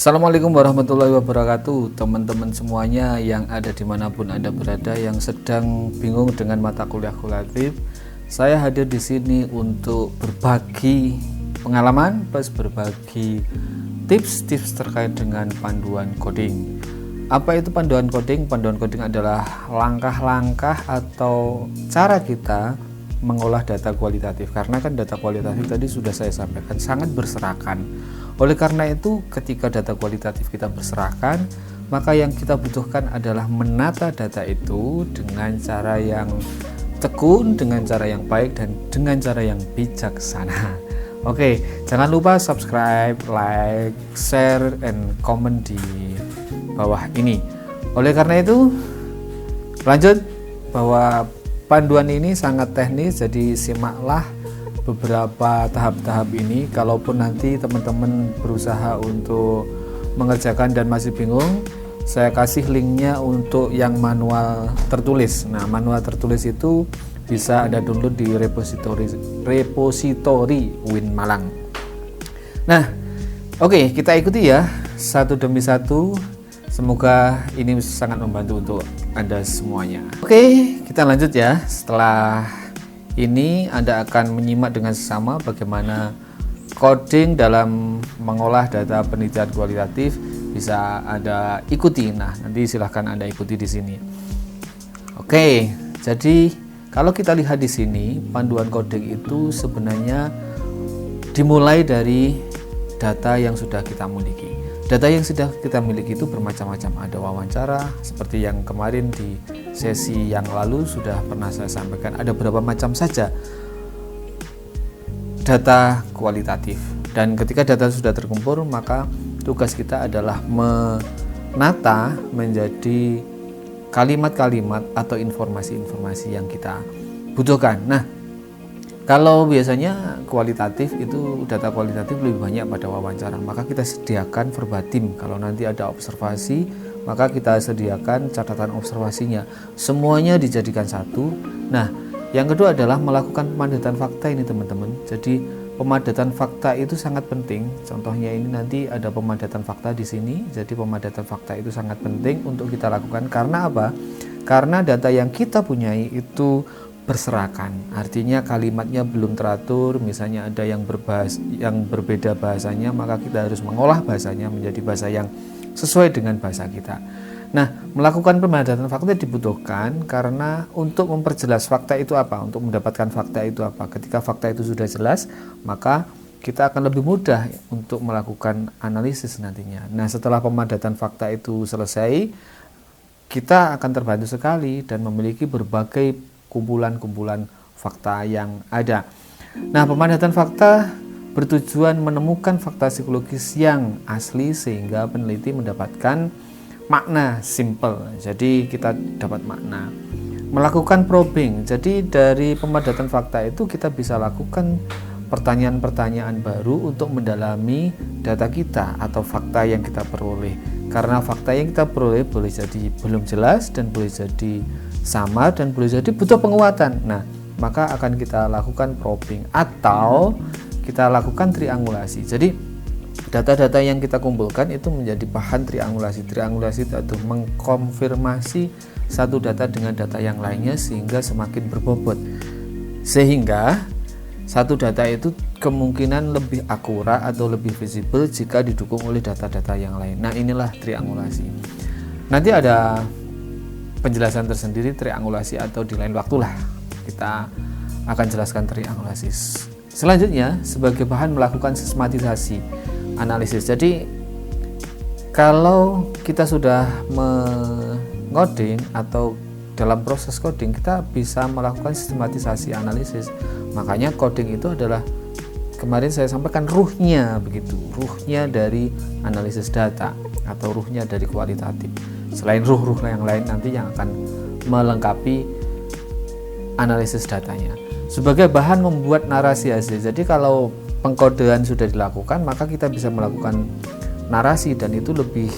Assalamualaikum warahmatullahi wabarakatuh, teman-teman semuanya yang ada dimanapun Anda berada yang sedang bingung dengan mata kuliah kumulatif. Saya hadir di sini untuk berbagi pengalaman plus berbagi tips-tips terkait dengan panduan coding. Apa itu panduan coding? Panduan coding adalah langkah-langkah atau cara kita mengolah data kualitatif, karena kan data kualitatif tadi sudah saya sampaikan sangat berserakan. Oleh karena itu, ketika data kualitatif kita berserakan, maka yang kita butuhkan adalah menata data itu dengan cara yang tekun, dengan cara yang baik, dan dengan cara yang bijaksana. Oke, jangan lupa subscribe, like, share, and comment di bawah ini. Oleh karena itu, lanjut bahwa panduan ini sangat teknis, jadi simaklah beberapa tahap-tahap ini. Kalaupun nanti teman-teman berusaha untuk mengerjakan dan masih bingung, saya kasih linknya untuk yang manual tertulis. Nah, manual tertulis itu bisa Anda download di repositori Win Malang. Nah, oke, kita ikuti ya satu demi satu. Semoga ini sangat membantu untuk Anda semuanya. Oke, kita lanjut ya. Setelah ini Anda akan menyimak dengan sesama bagaimana coding dalam mengolah data penelitian kualitatif bisa Anda ikuti. Nah, nanti silahkan Anda ikuti di sini. Oke, jadi kalau kita lihat di sini, panduan coding itu sebenarnya dimulai dari data yang sudah kita miliki. Data yang sudah kita miliki itu bermacam-macam. Ada wawancara, seperti yang kemarin di sesi yang lalu sudah pernah saya sampaikan, ada berapa macam saja data kualitatif. Dan ketika data sudah terkumpul, maka tugas kita adalah menata menjadi kalimat-kalimat atau informasi-informasi yang kita butuhkan. Nah, kalau biasanya kualitatif itu data kualitatif lebih banyak pada wawancara, maka kita sediakan verbatim. Kalau nanti ada observasi, maka kita sediakan catatan observasinya. Semuanya dijadikan satu. Nah, yang kedua adalah melakukan pemadatan fakta ini, teman-teman. Jadi pemadatan fakta itu sangat penting. Contohnya ini nanti ada pemadatan fakta di sini. Jadi pemadatan fakta itu sangat penting untuk kita lakukan. Karena apa? Karena data yang kita punyai itu berserakan, artinya kalimatnya belum teratur, misalnya ada yang berbeda bahasanya, maka kita harus mengolah bahasanya menjadi bahasa yang sesuai dengan bahasa kita. Nah, melakukan pemadatan fakta dibutuhkan karena untuk memperjelas fakta itu apa, untuk mendapatkan fakta itu apa. Ketika fakta itu sudah jelas, maka kita akan lebih mudah untuk melakukan analisis nantinya. Nah, setelah pemadatan fakta itu selesai, kita akan terbantu sekali dan memiliki berbagai kumpulan-kumpulan fakta yang ada. Nah, pemadatan fakta bertujuan menemukan fakta psikologis yang asli sehingga peneliti mendapatkan makna simple. Jadi kita dapat makna. Melakukan probing. Jadi dari pemadatan fakta itu kita bisa lakukan pertanyaan-pertanyaan baru untuk mendalami data kita atau fakta yang kita peroleh. Karena fakta yang kita peroleh boleh jadi belum jelas dan boleh jadi sama dan boleh jadi butuh penguatan. Nah, maka akan kita lakukan probing atau kita lakukan triangulasi. Jadi data-data yang kita kumpulkan itu menjadi bahan triangulasi. Triangulasi itu mengkonfirmasi satu data dengan data yang lainnya sehingga semakin berbobot. Sehingga satu data itu kemungkinan lebih akurat atau lebih visible jika didukung oleh data-data yang lain. Nah, inilah triangulasi. Nanti ada penjelasan tersendiri triangulasi atau di lain waktu lah kita akan jelaskan triangulasi. Selanjutnya sebagai bahan melakukan sistematisasi analisis. Jadi kalau kita sudah mengoding atau dalam proses coding kita bisa melakukan sistematisasi analisis. Makanya coding itu adalah kemarin saya sampaikan ruhnya begitu, ruhnya dari analisis data atau ruhnya dari kualitatif. Selain ruh-ruh yang lain nanti yang akan melengkapi analisis datanya. Sebagai bahan membuat narasi hasil. Jadi kalau pengkodean sudah dilakukan, maka kita bisa melakukan narasi dan itu lebih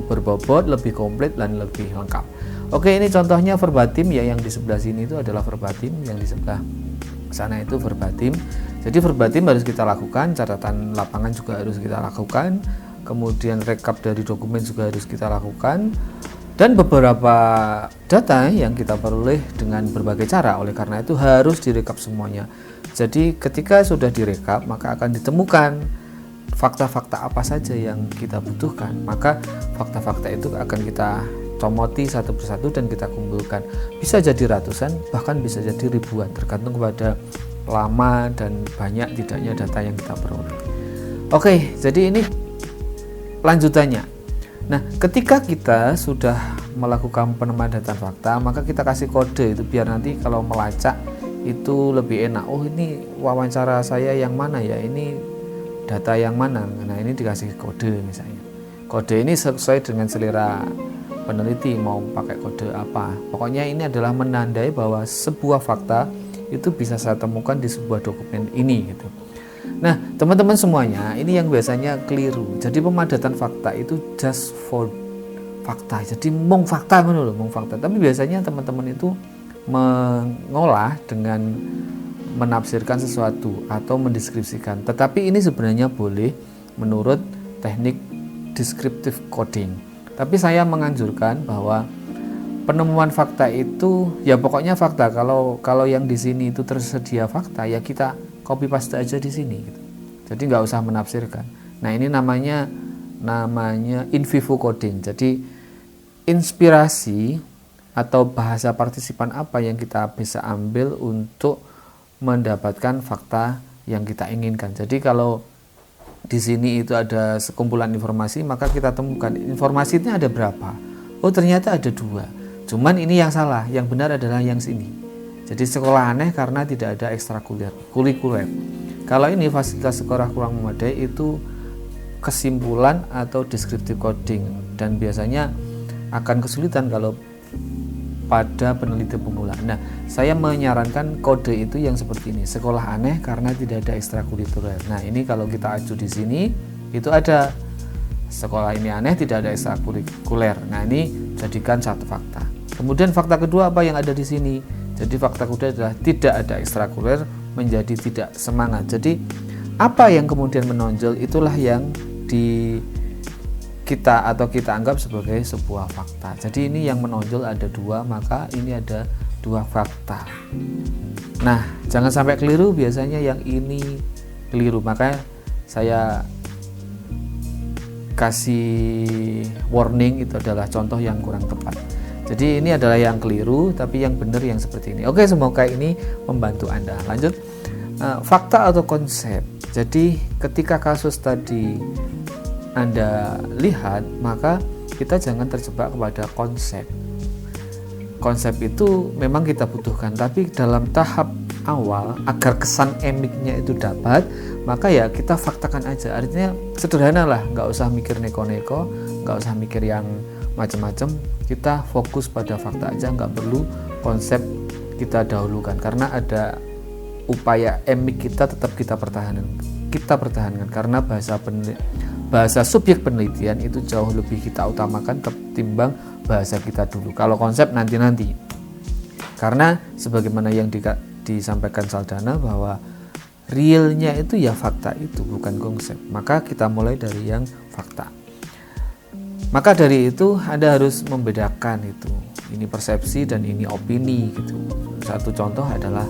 berbobot, lebih komplit dan lebih lengkap. Oke, ini contohnya verbatim ya, yang di sebelah sini itu adalah verbatim, yang di sebelah sana itu verbatim. Jadi verbatim harus kita lakukan, catatan lapangan juga harus kita lakukan. kemudian rekap dari dokumen juga harus kita lakukan, dan beberapa data yang kita peroleh dengan berbagai cara. Oleh karena itu harus direkap semuanya. Jadi ketika sudah direkap, maka akan ditemukan fakta-fakta apa saja yang kita butuhkan. Maka fakta-fakta itu akan kita comoti satu persatu dan kita kumpulkan. Bisa jadi ratusan, bahkan bisa jadi ribuan, tergantung kepada lama dan banyak tidaknya data yang kita peroleh. Oke, jadi ini lanjutannya. Nah, ketika kita sudah melakukan pemanfaatan fakta, maka kita kasih kode itu biar nanti kalau melacak itu lebih enak. Oh, ini wawancara saya yang mana ya? Ini data yang mana? Nah, ini dikasih kode misalnya. Kode ini sesuai dengan selera peneliti mau pakai kode apa. Pokoknya ini adalah menandai bahwa sebuah fakta itu bisa saya temukan di sebuah dokumen ini gitu. Nah, teman-teman semuanya, ini yang biasanya keliru. Jadi pemadatan fakta itu just for fakta. Jadi mung fakta menurut mung fakta. Tapi biasanya teman-teman itu mengolah dengan menafsirkan sesuatu atau mendeskripsikan. Tetapi ini sebenarnya boleh menurut teknik descriptive coding. Tapi saya menganjurkan bahwa penemuan fakta itu ya pokoknya fakta. Kalau yang di sini itu tersedia fakta, ya kita copy paste aja di sini gitu. Jadi nggak usah menafsirkan. Nah, ini namanya in vivo coding. Jadi inspirasi atau bahasa partisipan apa yang kita bisa ambil untuk mendapatkan fakta yang kita inginkan. Jadi kalau di sini itu ada sekumpulan informasi, maka kita temukan informasinya ada berapa. Oh, ternyata ada 2. Cuman ini yang salah, yang benar adalah yang sini. Jadi sekolah aneh karena tidak ada ekstrakurikuler. Kalau ini fasilitas sekolah kurang memadai, itu kesimpulan atau descriptive coding, dan biasanya akan kesulitan kalau pada peneliti pemula. Nah, saya menyarankan kode itu yang seperti ini. Sekolah aneh karena tidak ada ekstrakurikuler. Nah, ini kalau kita acu di sini itu ada sekolah ini aneh tidak ada ekstrakurikuler. Nah, ini jadikan satu fakta. Kemudian fakta kedua apa yang ada di sini? Jadi fakta kedua adalah tidak ada ekstrakurikuler menjadi tidak semangat. Jadi apa yang kemudian menonjol itulah yang kita anggap sebagai sebuah fakta. Jadi ini yang menonjol ada 2, maka ini ada 2 fakta. Nah, jangan sampai keliru, biasanya yang ini keliru, maka saya kasih warning, itu adalah contoh yang kurang tepat. Jadi ini adalah yang keliru, tapi yang benar yang seperti ini. Oke, semoga ini membantu Anda. Lanjut, fakta atau konsep. Jadi ketika kasus tadi Anda lihat, maka kita jangan terjebak kepada konsep. Konsep itu memang kita butuhkan, tapi dalam tahap awal agar kesan emiknya itu dapat, maka ya kita faktakan aja. Artinya sederhana lah, nggak usah mikir neko-neko, nggak usah mikir yang macam-macam. Kita fokus pada fakta aja, nggak perlu konsep kita dahulukan, karena ada upaya emik kita tetap kita pertahankan karena bahasa subjek penelitian itu jauh lebih kita utamakan ketimbang bahasa kita dulu. Kalau konsep nanti-nanti, karena sebagaimana yang disampaikan Saldana bahwa realnya itu ya fakta itu, bukan konsep. Maka kita mulai dari yang fakta. Maka dari itu Anda harus membedakan itu, ini persepsi dan ini opini gitu. Satu contoh adalah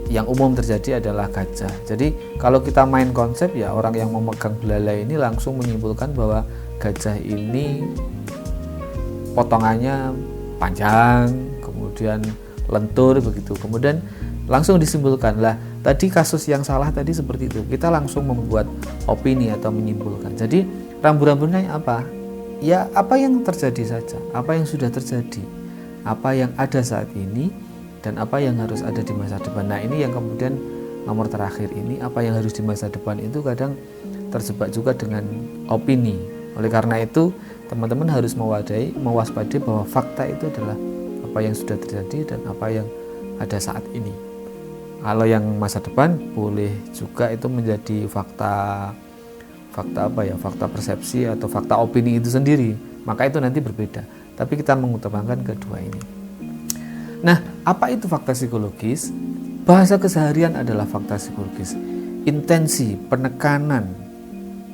yang umum terjadi adalah gajah. Jadi kalau kita main konsep, ya orang yang memegang belalai ini langsung menyimpulkan bahwa gajah ini potongannya panjang, kemudian lentur begitu. Kemudian langsung disimpulkan, lah tadi kasus yang salah tadi seperti itu. Kita langsung membuat opini atau menyimpulkan. Jadi rambu-rambunya apa? Ya apa yang terjadi saja, apa yang sudah terjadi, apa yang ada saat ini, dan apa yang harus ada di masa depan. Nah, ini yang kemudian nomor terakhir ini, apa yang harus di masa depan itu kadang terjebak juga dengan opini. Oleh karena itu, teman-teman harus mewaspadai bahwa fakta itu adalah apa yang sudah terjadi dan apa yang ada saat ini. Kalau yang masa depan boleh juga itu menjadi fakta persepsi atau fakta opini itu sendiri, maka itu nanti berbeda. Tapi kita mengutamakan kedua ini. Nah, apa itu fakta psikologis? Bahasa keseharian adalah fakta psikologis. Intensi, penekanan,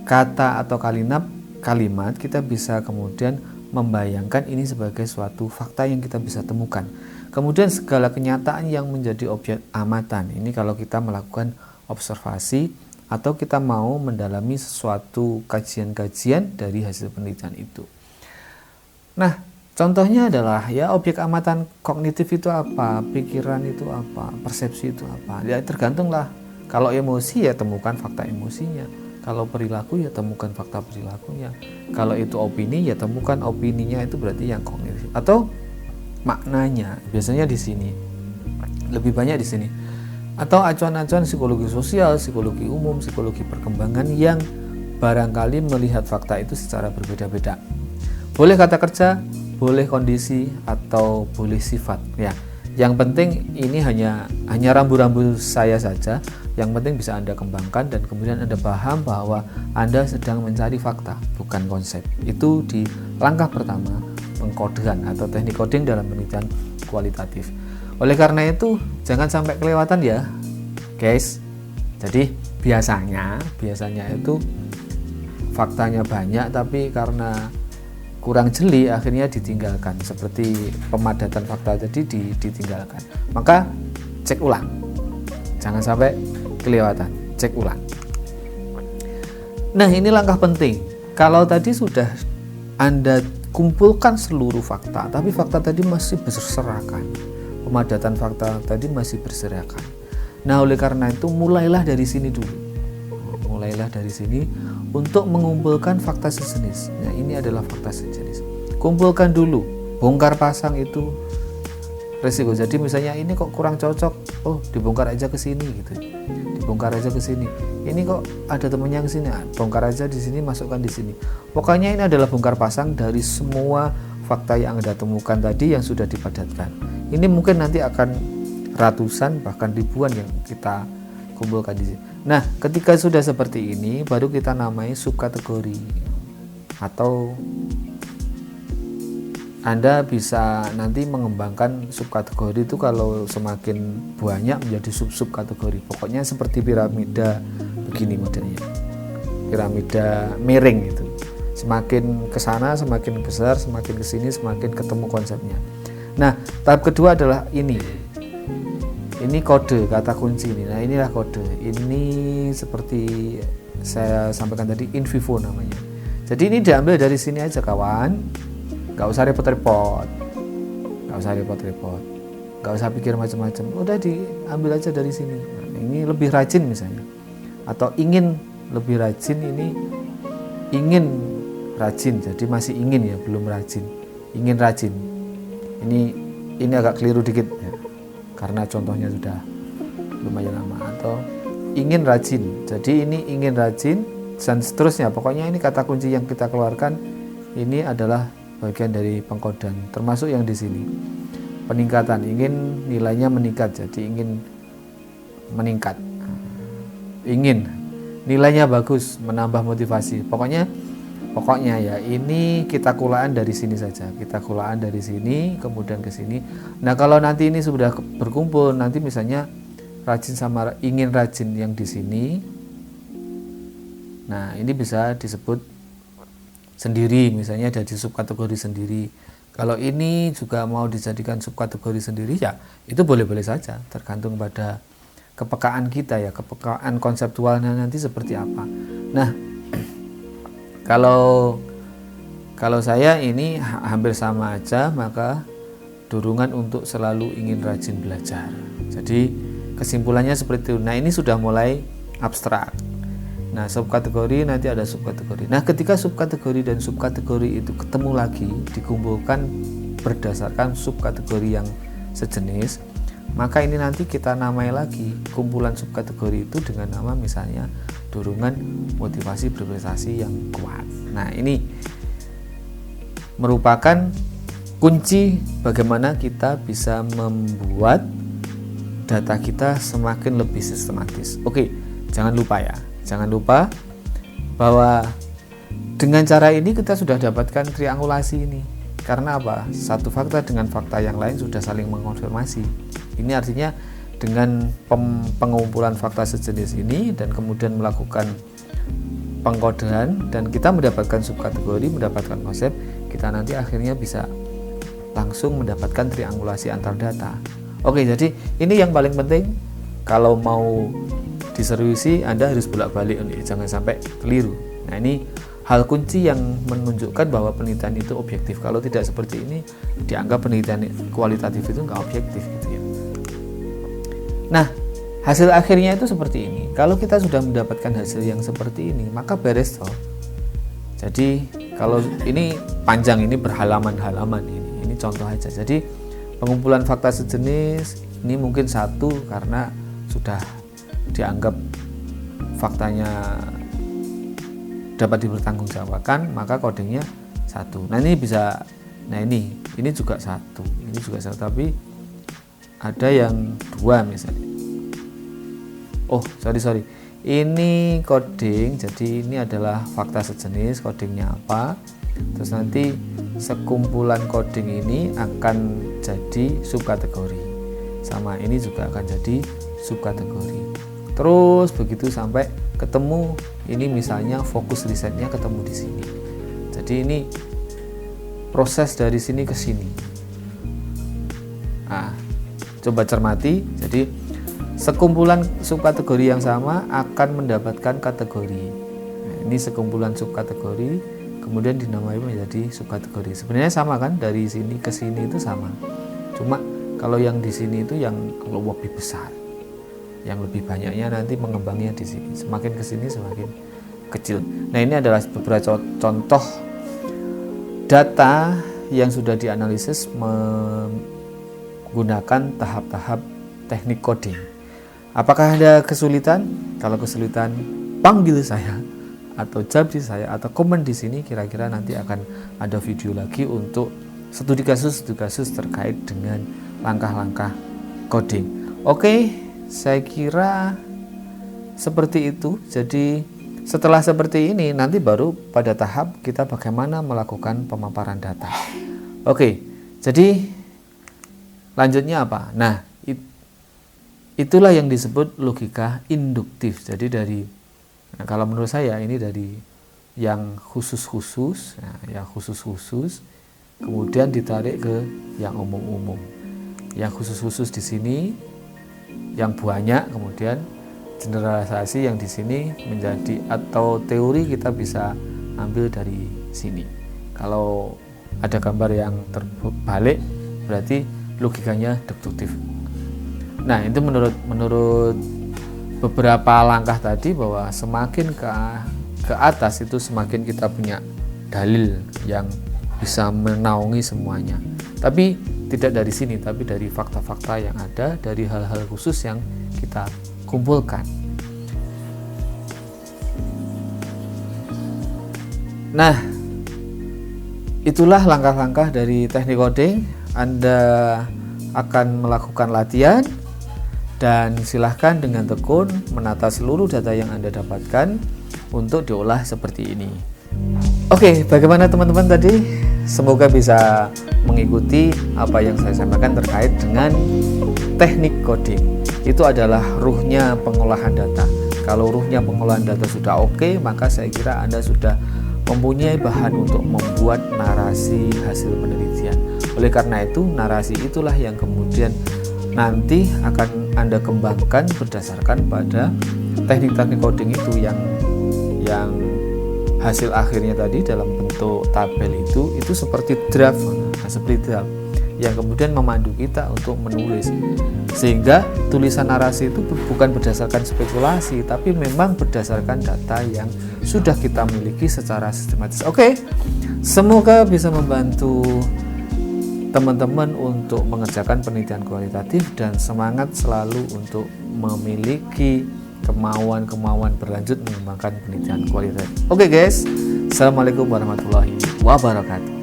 kata atau kalimat, kita bisa kemudian membayangkan ini sebagai suatu fakta yang kita bisa temukan. Kemudian segala kenyataan yang menjadi objek amatan, ini kalau kita melakukan observasi atau kita mau mendalami sesuatu kajian-kajian dari hasil penelitian itu. Nah, contohnya adalah ya objek amatan kognitif itu apa, pikiran itu apa, persepsi itu apa. Ya tergantunglah. Kalau emosi ya temukan fakta emosinya. Kalau perilaku ya temukan fakta perilakunya. Kalau itu opini ya temukan opininya, itu berarti yang kognitif. Atau maknanya, biasanya di sini. Lebih banyak di sini. Atau acuan-acuan psikologi sosial, psikologi umum, psikologi perkembangan yang barangkali melihat fakta itu secara berbeda-beda. Boleh kata kerja, boleh kondisi, atau boleh sifat. Ya, yang penting ini hanya rambu-rambu saya saja. Yang penting bisa Anda kembangkan dan kemudian Anda paham bahwa Anda sedang mencari fakta, bukan konsep. Itu di langkah pertama, pengkodean atau teknik coding dalam penelitian kualitatif. Oleh karena itu, jangan sampai kelewatan ya, guys. Jadi biasanya itu faktanya banyak, tapi karena kurang jeli akhirnya ditinggalkan. Seperti pemadatan fakta tadi ditinggalkan. Maka cek ulang, jangan sampai kelewatan, cek ulang. Nah, ini langkah penting. Kalau tadi sudah Anda kumpulkan seluruh fakta, tapi fakta tadi masih berserakan, pemadatan fakta tadi masih berserakan. Nah, oleh karena itu mulailah dari sini dulu. Mulailah dari sini untuk mengumpulkan fakta sejenis. Nah, ini adalah fakta sejenis. Kumpulkan dulu, bongkar pasang itu resiko. Jadi misalnya ini kok kurang cocok, oh dibongkar aja ke sini gitu. Dibongkar aja ke sini. Ini kok ada temennya ke sini, bongkar aja di sini, masukkan di sini. Pokoknya ini adalah bongkar pasang dari semua fakta yang Anda temukan tadi yang sudah dipadatkan. Ini mungkin nanti akan ratusan bahkan ribuan yang kita kumpulkan di sini. Nah, ketika sudah seperti ini baru kita namai subkategori. Atau Anda bisa nanti mengembangkan subkategori itu kalau semakin banyak menjadi sub-subkategori. Pokoknya seperti piramida begini modelnya. Piramida miring itu. Semakin ke sana semakin besar, semakin ke sini semakin ketemu konsepnya. Nah, tahap kedua adalah ini. Ini kode, kata kunci ini. Nah, inilah kode. Ini seperti saya sampaikan tadi, in vivo namanya. Jadi ini diambil dari sini aja kawan. Gak usah repot-repot, gak usah pikir macam-macam, udah diambil aja dari sini. Nah, ini lebih rajin misalnya, atau ingin lebih rajin, ini ingin rajin, jadi masih ingin ya, belum rajin, ingin rajin. Ini agak keliru dikit ya, karena contohnya sudah lumayan lama. Atau ingin rajin, jadi ini ingin rajin dan seterusnya. Pokoknya ini kata kunci yang kita keluarkan ini adalah bagian dari pengkodean, termasuk yang di sini peningkatan, ingin nilainya meningkat, jadi ingin meningkat, ingin nilainya bagus, menambah motivasi. Pokoknya ya ini kita kulaan dari sini saja, kita kulaan dari sini kemudian ke sini. Nah, kalau nanti ini sudah berkumpul, nanti misalnya rajin sama ingin rajin yang di sini, nah ini bisa disebut sendiri, misalnya ada di subkategori sendiri. Kalau ini juga mau dijadikan subkategori sendiri, ya itu boleh-boleh saja, tergantung pada kepekaan kita ya, kepekaan konseptualnya nanti seperti apa. Nah, kalau saya ini hampir sama aja, maka dorongan untuk selalu ingin rajin belajar. Jadi kesimpulannya seperti itu. Nah, ini sudah mulai abstrak. Nah, subkategori nanti ada subkategori. Nah, ketika subkategori dan subkategori itu ketemu lagi, dikumpulkan berdasarkan subkategori yang sejenis, maka ini nanti kita namai lagi kumpulan subkategori itu dengan nama misalnya dorongan motivasi berprestasi yang kuat. Nah, ini merupakan kunci bagaimana kita bisa membuat data kita semakin lebih sistematis. Oke, jangan lupa bahwa dengan cara ini kita sudah dapatkan triangulasi ini. Karena apa? Satu fakta dengan fakta yang lain sudah saling mengkonfirmasi. Ini artinya dengan pengumpulan fakta sejenis ini dan kemudian melakukan pengkodean dan kita mendapatkan subkategori, mendapatkan konsep, kita nanti akhirnya bisa langsung mendapatkan triangulasi antar data. Oke, jadi ini yang paling penting. Kalau mau diservisi, Anda harus bolak-balik, jangan sampai keliru. Nah, ini hal kunci yang menunjukkan bahwa penelitian itu objektif. Kalau tidak seperti ini, dianggap penelitian kualitatif itu nggak objektif gitu ya. Nah, hasil akhirnya itu seperti ini. Kalau kita sudah mendapatkan hasil yang seperti ini, maka beres toh. Jadi kalau ini panjang, ini berhalaman-halaman ini contoh aja. Jadi pengumpulan fakta sejenis ini mungkin satu karena sudah dianggap faktanya dapat dipertanggungjawabkan, maka kodingnya satu. Nah ini bisa, nah ini juga satu, ini juga satu, tapi ada yang dua misalnya. Oh sorry, ini coding, jadi ini adalah fakta sejenis, codingnya apa, terus nanti sekumpulan coding ini akan jadi subkategori, sama ini juga akan jadi subkategori, terus begitu sampai ketemu ini misalnya fokus risetnya ketemu di sini. Jadi ini proses dari sini ke sini. Nah, coba cermati, jadi sekumpulan subkategori yang sama akan mendapatkan kategori. Nah, ini sekumpulan subkategori kemudian dinamai menjadi subkategori. Sebenarnya sama kan, dari sini ke sini itu sama. Cuma kalau yang di sini itu yang lebih besar. Yang lebih banyaknya nanti mengembangnya di sini. Semakin ke sini semakin kecil. Nah, ini adalah beberapa contoh data yang sudah dianalisis menggunakan tahap-tahap teknik coding. Apakah ada kesulitan? Kalau kesulitan, panggil saya atau japri saya atau komen di sini. Kira-kira nanti akan ada video lagi untuk studi kasus terkait dengan langkah-langkah coding. Oke, saya kira seperti itu. Jadi setelah seperti ini nanti baru pada tahap kita bagaimana melakukan pemaparan data. Oke, jadi lanjutnya apa? Nah, itulah yang disebut logika induktif. Jadi kalau menurut saya ini dari yang khusus-khusus, kemudian ditarik ke yang umum-umum. Yang khusus-khusus di sini, yang banyak, kemudian generalisasi yang di sini menjadi, atau teori kita bisa ambil dari sini. Kalau ada gambar yang terbalik, berarti logikanya deduktif. Nah, itu menurut beberapa langkah tadi, bahwa semakin ke atas itu semakin kita punya dalil yang bisa menaungi semuanya. Tapi tidak dari sini, tapi dari fakta-fakta yang ada, dari hal-hal khusus yang kita kumpulkan. Nah, itulah langkah-langkah dari teknik coding. Anda akan melakukan latihan dan silahkan dengan tekun menata seluruh data yang Anda dapatkan untuk diolah seperti ini. Oke, bagaimana teman-teman tadi? Semoga bisa mengikuti apa yang saya sampaikan terkait dengan teknik coding. Itu adalah ruhnya pengolahan data. Kalau ruhnya pengolahan data sudah oke, maka saya kira Anda sudah mempunyai bahan untuk membuat narasi hasil penelitian. Oleh karena itu, narasi itulah yang kemudian nanti akan Anda kembangkan berdasarkan pada teknik-teknik coding itu yang hasil akhirnya tadi dalam bentuk tabel itu seperti draft, yang kemudian memandu kita untuk menulis, sehingga tulisan narasi itu bukan berdasarkan spekulasi, tapi memang berdasarkan data yang sudah kita miliki secara sistematis. Oke, semoga bisa membantu teman-teman untuk mengerjakan penelitian kualitatif dan semangat selalu untuk memiliki kemauan berlanjut mengembangkan penelitian kualitatif. Oke guys, assalamualaikum warahmatullahi wabarakatuh.